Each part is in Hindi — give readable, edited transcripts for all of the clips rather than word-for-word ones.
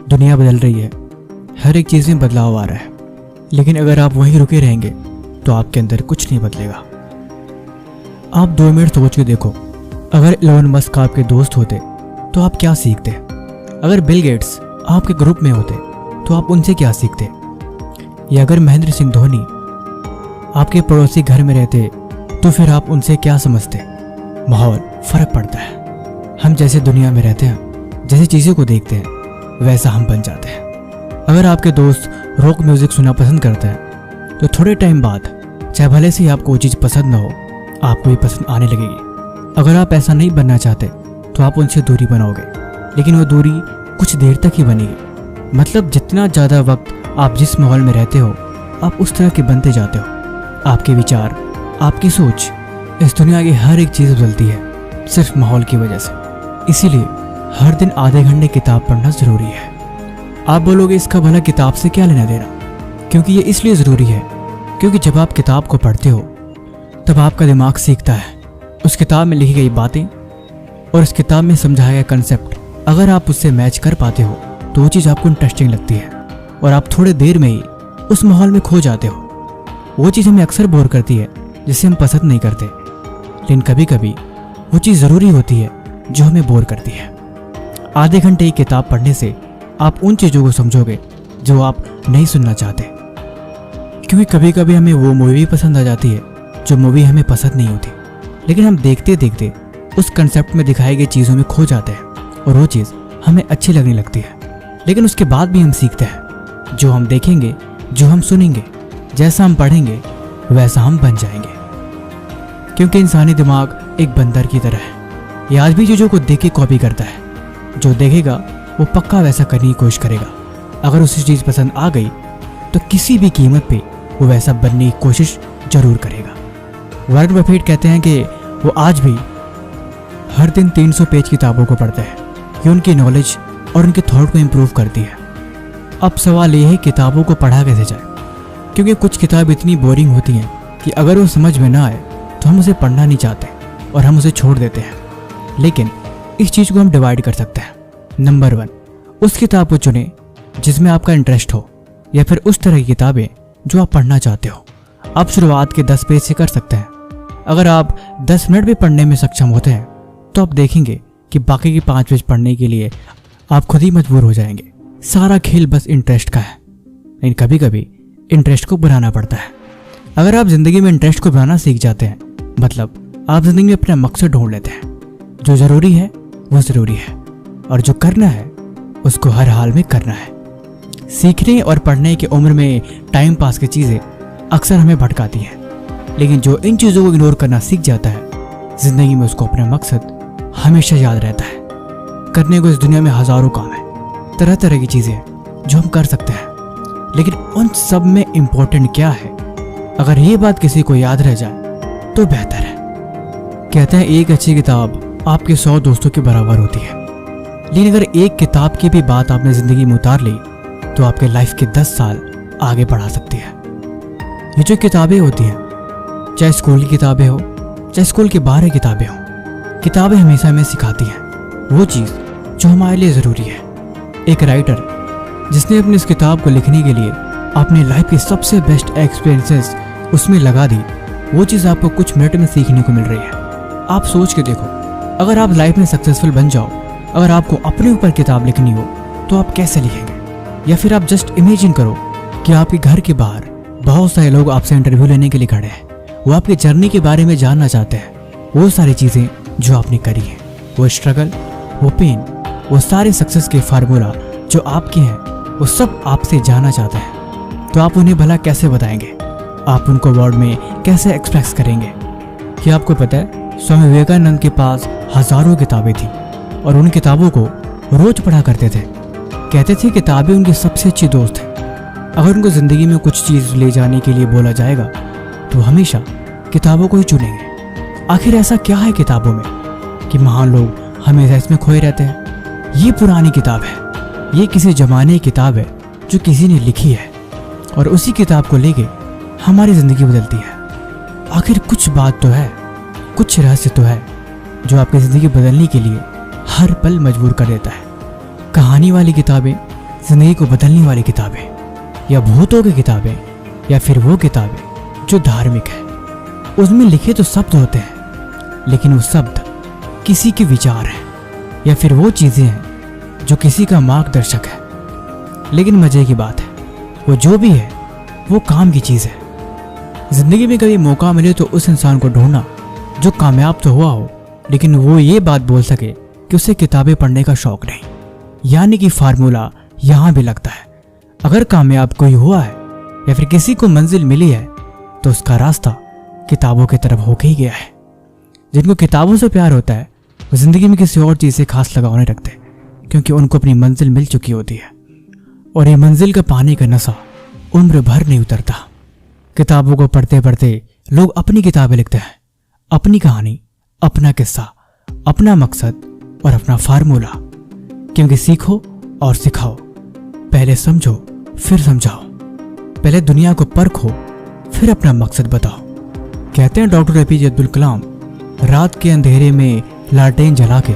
दुनिया बदल रही है, हर एक चीज़ में बदलाव आ रहा है, लेकिन अगर आप वहीं रुके रहेंगे तो आपके अंदर कुछ नहीं बदलेगा। आप 2 मिनट सोच के देखो, अगर इलोन मस्क आपके दोस्त होते तो आप क्या सीखते? अगर बिल गेट्स आपके ग्रुप में होते तो आप उनसे क्या सीखते? या अगर महेंद्र सिंह धोनी आपके पड़ोसी घर में रहते तो फिर आप उनसे क्या समझते? माहौल फर्क पड़ता है। हम जैसे दुनिया में रहते हैं, जैसी चीज़ों को देखते हैं, वैसा हम बन जाते हैं। अगर आपके दोस्त रॉक म्यूजिक सुनना पसंद करते हैं तो थोड़े टाइम बाद, चाहे भले से आपको वो चीज़ पसंद ना हो, आपको भी पसंद आने लगेगी। अगर आप ऐसा नहीं बनना चाहते तो आप उनसे दूरी बनाओगे, लेकिन वो दूरी कुछ देर तक ही बनेगी। मतलब जितना ज़्यादा वक्त आप जिस माहौल में रहते हो, आप उस तरह के बनते जाते हो। आपके विचार, आपकी सोच, इस दुनिया की हर एक चीज़ बदलती है सिर्फ माहौल की वजह से। इसीलिए हर दिन आधे घंटे किताब पढ़ना ज़रूरी है। आप बोलोगे इसका भला किताब से क्या लेना देना? क्योंकि ये इसलिए ज़रूरी है क्योंकि जब आप किताब को पढ़ते हो तब आपका दिमाग सीखता है उस किताब में लिखी गई बातें और उस किताब में समझाया गया कंसेप्ट। अगर आप उससे मैच कर पाते हो तो वो चीज़ आपको इंटरेस्टिंग लगती है और आप थोड़े देर में ही उस माहौल में खो जाते हो। वो चीज़ हमें अक्सर बोर करती है जिसे हम पसंद नहीं करते, लेकिन कभी कभी वो चीज़ ज़रूरी होती है जो हमें बोर करती है। आधे घंटे की किताब पढ़ने से आप उन चीज़ों को समझोगे जो आप नहीं सुनना चाहते, क्योंकि कभी कभी हमें वो मूवी भी पसंद आ जाती है जो मूवी हमें पसंद नहीं होती, लेकिन हम देखते देखते उस कंसेप्ट में दिखाई गई चीज़ों में खो जाते हैं और वो चीज़ हमें अच्छी लगने लगती है। लेकिन उसके बाद भी हम सीखते हैं, जो हम देखेंगे, जो हम सुनेंगे, जैसा हम पढ़ेंगे वैसा हम बन जाएंगे। क्योंकि इंसानी दिमाग एक बंदर की तरह है, ये आज भी चीज़ों को देख के कॉपी करता है। जो देखेगा वो पक्का वैसा करने की कोशिश करेगा। अगर उसे चीज़ पसंद आ गई तो किसी भी कीमत पे वो वैसा बनने की कोशिश जरूर करेगा। वॉरेन बफेट कहते हैं कि वो आज भी हर दिन 300 पेज किताबों को पढ़ते हैं। ये उनकी नॉलेज और उनके थॉट को इम्प्रूव करती है। अब सवाल ये है किताबों को पढ़ा कैसे जाए, क्योंकि कुछ किताब इतनी बोरिंग होती हैं कि अगर वो समझ में ना आए तो हम उसे पढ़ना नहीं चाहते और हम उसे छोड़ देते हैं। लेकिन इस चीज़ को हम डिवाइड कर सकते हैं। नंबर 1, उस किताब को चुनें जिसमें आपका इंटरेस्ट हो, या फिर उस तरह की किताबें जो आप पढ़ना चाहते हो। आप शुरुआत के 10 पेज से कर सकते हैं। अगर आप 10 मिनट भी पढ़ने में सक्षम होते हैं तो आप देखेंगे कि बाकी के 5 पेज पढ़ने के लिए आप खुद ही मजबूर हो जाएंगे। सारा खेल बस इंटरेस्ट का है, लेकिन कभी कभी इंटरेस्ट को बनाना पड़ता है। अगर आप ज़िंदगी में इंटरेस्ट को बनाना सीख जाते हैं, मतलब आप ज़िंदगी में अपना मकसद ढूंढ लेते हैं। जो ज़रूरी है वो ज़रूरी है और जो करना है उसको हर हाल में करना है। सीखने और पढ़ने की उम्र में टाइम पास की चीज़ें अक्सर हमें भटकाती हैं, लेकिन जो इन चीज़ों को इग्नोर करना सीख जाता है, ज़िंदगी में उसको अपना मकसद हमेशा याद रहता है। करने को इस दुनिया में हज़ारों काम है, तरह तरह की चीज़ें जो हम कर सकते हैं, लेकिन उन सब में इम्पोर्टेंट क्या है, अगर ये बात किसी को याद रह जाए तो बेहतर है। कहते हैं एक अच्छी किताब आपके 100 दोस्तों के बराबर होती है, लेकिन अगर एक किताब की भी बात आपने ज़िंदगी में उतार ली तो आपके लाइफ के 10 साल आगे बढ़ा सकती है। ये जो किताबें होती हैं, चाहे स्कूल की किताबें हो, चाहे स्कूल के बाहर की किताबें हो, किताबें हमेशा हमें सिखाती हैं वो चीज़ जो हमारे लिए ज़रूरी है। एक राइटर जिसने अपनी इस किताब को लिखने के लिए अपनी लाइफ की सबसे बेस्ट एक्सपीरियंसेस उसमें लगा दी, वो चीज़ आपको कुछ मिनट में सीखने को मिल रही है। आप सोच के देखो, अगर आप लाइफ में सक्सेसफुल बन जाओ, अगर आपको अपने ऊपर किताब लिखनी हो तो आप कैसे लिखेंगे? या फिर आप जस्ट इमेजिन करो कि आपके घर के बाहर बहुत सारे लोग आपसे इंटरव्यू लेने के लिए खड़े हैं। वो आपकी जर्नी के बारे में जानना चाहते हैं, वो सारी चीज़ें जो आपने करी हैं, वो स्ट्रगल, वो पेन, वो सारे सक्सेस के फार्मूला जो आपके हैं, वो सब आपसे जानना चाहते हैं। तो आप उन्हें भला कैसे बताएंगे? आप उनको वर्ड में कैसे एक्सप्रेस करेंगे? क्या आपको पता है, स्वामी विवेकानंद के पास हज़ारों किताबें थी और उन किताबों को रोज पढ़ा करते थे। कहते थे किताबें उनकी सबसे अच्छी दोस्त है। अगर उनको ज़िंदगी में कुछ चीज़ ले जाने के लिए बोला जाएगा तो हमेशा किताबों को ही चुनेंगे। आखिर ऐसा क्या है किताबों में कि महान लोग हमेशा इसमें खोए रहते हैं? ये पुरानी किताब है, ये किसी ज़माने की किताब है जो किसी ने लिखी है, और उसी किताब को लेके हमारी ज़िंदगी बदलती है। आखिर कुछ बात तो है, कुछ रहस्य तो है जो आपकी ज़िंदगी बदलने के लिए हर पल मजबूर कर देता है। कहानी वाली किताबें जिंदगी को बदलने वाली किताबें या भूतों की किताबें या फिर वो किताबें जो धार्मिक है। उसमें लिखे तो शब्द होते हैं लेकिन वो शब्द किसी के विचार हैं या फिर वो चीज़ें हैं जो किसी का मार्गदर्शक है। लेकिन मज़े की बात है वो जो भी है वो काम की चीज़ है। ज़िंदगी में कभी मौका मिले तो उस इंसान को ढूंढना जो कामयाब तो हुआ हो लेकिन वो ये बात बोल सके कि उसे किताबें पढ़ने का शौक नहीं। यानी कि फार्मूला यहाँ भी लगता है, अगर कामयाब कोई हुआ है या फिर किसी को मंजिल मिली है तो उसका रास्ता किताबों की तरफ होके ही गया है। जिनको किताबों से प्यार होता है वो जिंदगी में किसी और चीज़ से खास लगाव नहीं रखते क्योंकि उनको अपनी मंजिल मिल चुकी होती है और ये मंजिल का पाने का नशा उम्र भर नहीं उतरता। किताबों को पढ़ते पढ़ते लोग अपनी किताबें लिखते हैं, अपनी कहानी, अपना किस्सा, अपना मकसद और अपना फार्मूला। क्योंकि सीखो और सिखाओ, पहले समझो फिर समझाओ, पहले दुनिया को परखो फिर अपना मकसद बताओ। कहते हैं डॉक्टर APJ अब्दुल कलाम रात के अंधेरे में लालटेन जला के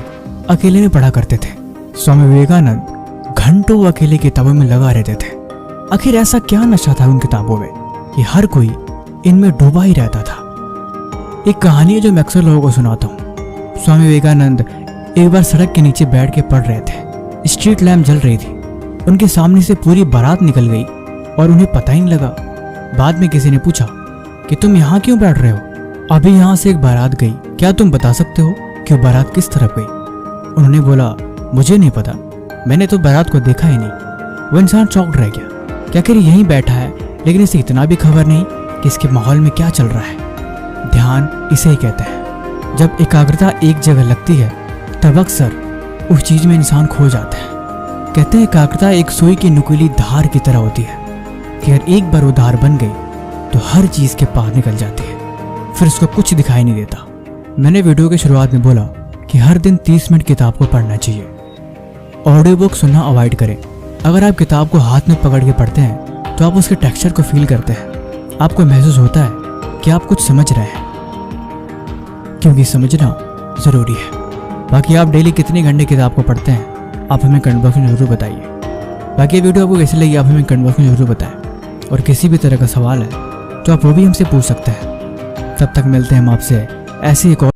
अकेले में पढ़ा करते थे। स्वामी विवेकानंद घंटों अकेले किताबों में लगा रहते थे। आखिर ऐसा क्या नशा था उन किताबों में कि हर कोई इनमें डूबा ही रहता था। एक कहानी है जो मैं अक्सर लोगों को सुनाता हूँ। स्वामी विवेकानंद एक बार सड़क के नीचे बैठ के पढ़ रहे थे। स्ट्रीट लैम्प जल रही थी। उनके सामने से पूरी बारात निकल गई और उन्हें पता ही नहीं लगा। बाद में किसी ने पूछा कि तुम यहाँ क्यों बैठ रहे हो? अभी यहाँ से एक बारात गई, क्या तुम बता सकते हो कि वो बारात किस तरफ गई? उन्होंने बोला मुझे नहीं पता, मैंने तो बारात को देखा ही नहीं। वो इंसान चौंक रह गया कि आखिर यहीं बैठा है लेकिन इसे इतना भी खबर नहीं कि इसके माहौल में क्या चल रहा है। ध्यान इसे ही कहते हैं। जब एकाग्रता एक जगह लगती है तब अक्सर उस चीज में इंसान खो जाता है। कहते हैं एकाग्रता एक सुई की नुकीली धार की तरह होती है कि अगर एक बार वो धार बन गई तो हर चीज के पार निकल जाती है, फिर उसको कुछ दिखाई नहीं देता। मैंने वीडियो की शुरुआत में बोला कि हर दिन 30 मिनट किताब को पढ़ना चाहिए। ऑडियो बुक सुनना अवॉइड करें। अगर आप किताब को हाथ में पकड़ के पढ़ते हैं तो आप उसके टेक्सचर को फील करते हैं। आपको महसूस होता है कि आप कुछ समझ रहे हैं, क्योंकि समझना ज़रूरी है। बाकी आप डेली कितने घंटे किताब को पढ़ते हैं आप हमें कमेंट बॉक्स में जरूर बताइए। बाकी ये वीडियो आपको कैसी लगी आप हमें कमेंट बॉक्स में जरूर बताएं। और किसी भी तरह का सवाल है तो आप वो भी हमसे पूछ सकते हैं। तब तक मिलते हैं हम आपसे ऐसे एक और